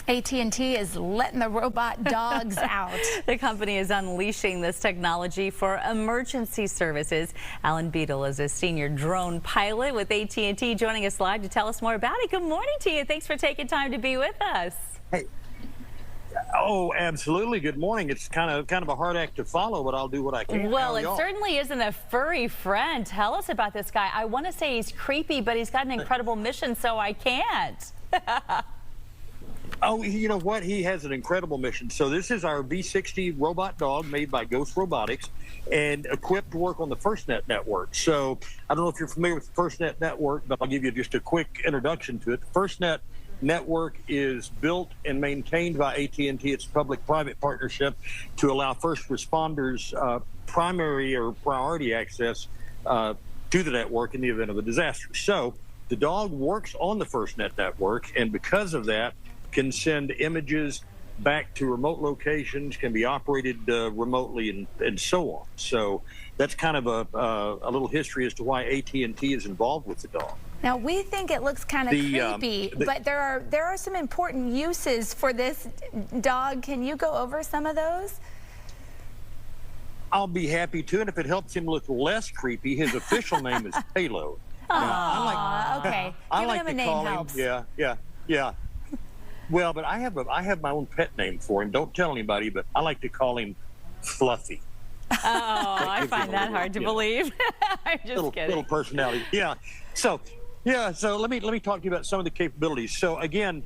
AT&T is letting the robot dogs out. The company is unleashing this technology for emergency services. Alan Beadle is a senior drone pilot with AT&T, joining us live to tell us more about it. Good morning to you. Thanks for taking time to be with us. Hey. Oh, absolutely. Good morning. It's kind of a hard act to follow, but I'll do what I can. Well, it certainly isn't a furry friend. Tell us about this guy. I want to say he's creepy, but he's got an incredible mission, so I can't. Oh, you know what? He has an incredible mission. So this is our V60 robot dog made by Ghost Robotics and equipped to work on the FirstNet network. So I don't know if you're familiar with the FirstNet network, but I'll give you just a quick introduction to it. The FirstNet network is built and maintained by AT&T. It's a public-private partnership to allow first responders primary or priority access to the network in the event of a disaster. So the dog works on the FirstNet network, and because of that, can send images back to remote locations, can be operated remotely, and so on. So that's kind of a little history as to why AT&T is involved with the dog. Now, we think it looks kind of creepy, but there are some important uses for this dog. Can you go over some of those? I'll be happy to, and if it helps him look less creepy, his official name is Payload. Okay. Giving him a name helps. Yeah. Well, but I have my own pet name for him. Don't tell anybody, but I like to call him Fluffy. Oh, I find that hard to believe. I'm just kidding. Little personality. Yeah. So let me talk to you about some of the capabilities. So again,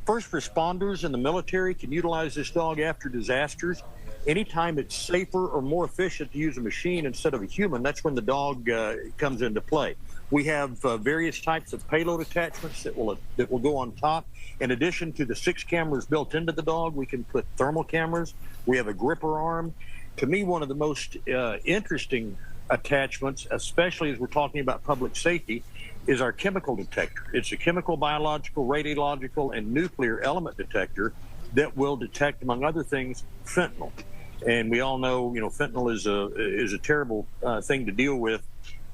first responders in the military can utilize this dog after disasters. Anytime it's safer or more efficient to use a machine instead of a human, that's when the dog comes into play. We have various types of payload attachments that will go on top. In addition to the 6 cameras built into the dog, we can put thermal cameras. We have a gripper arm. To me, one of the most interesting attachments, especially as we're talking about public safety, is our chemical detector. It's a chemical, biological, radiological, and nuclear element detector that will detect, among other things, fentanyl. And we all know, fentanyl is a terrible thing to deal with.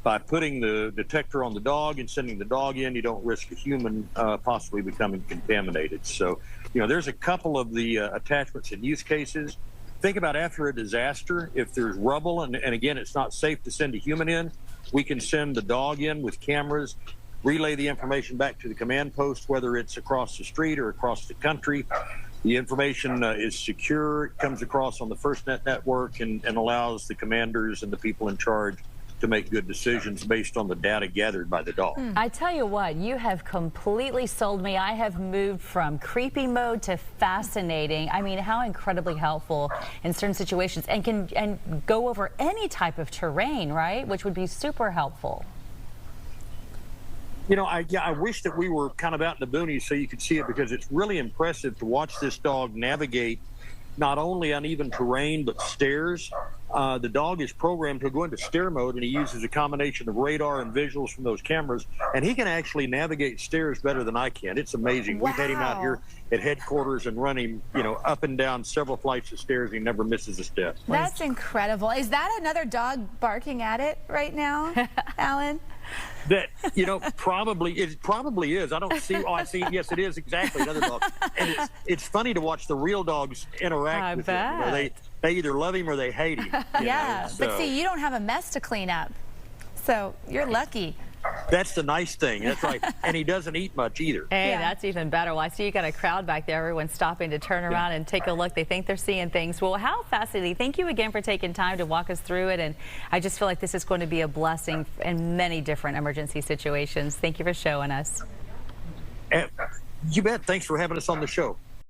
By putting the detector on the dog and sending the dog in, you don't risk a human possibly becoming contaminated. So, there's a couple of the attachments and use cases. Think about after a disaster, if there's rubble, and again, it's not safe to send a human in, we can send the dog in with cameras, relay the information back to the command post, whether it's across the street or across the country. The information is secure, it comes across on the FirstNet network and allows the commanders and the people in charge to make good decisions based on the data gathered by the dog. I tell you what, you have completely sold me. I have moved from creepy mode to fascinating. I mean, how incredibly helpful in certain situations, and can go over any type of terrain, right? Which would be super helpful. I wish that we were kind of out in the boonies so you could see it, because it's really impressive to watch this dog navigate not only uneven terrain, but stairs. The dog is programmed to go into stair mode, and he uses a combination of radar and visuals from those cameras, and he can actually navigate stairs better than I can. It's amazing. Wow. We've had him out here at headquarters and run him, up and down several flights of stairs. He never misses a step. That's incredible. Is that another dog barking at it right now, Alan? That probably is. I don't see. Oh, I see. Yes, it is exactly another dog. And it's funny to watch the real dogs interact with him. They either love him or they hate him. Yeah, but see, you don't have a mess to clean up, so you're lucky. That's the nice thing. That's right. And he doesn't eat much either. Hey, that's even better. Well, I see you got a crowd back there. Everyone's stopping to turn around and take a look. They think they're seeing things. Well, how fascinating. Thank you again for taking time to walk us through it. And I just feel like this is going to be a blessing in many different emergency situations. Thank you for showing us. You bet. Thanks for having us on the show.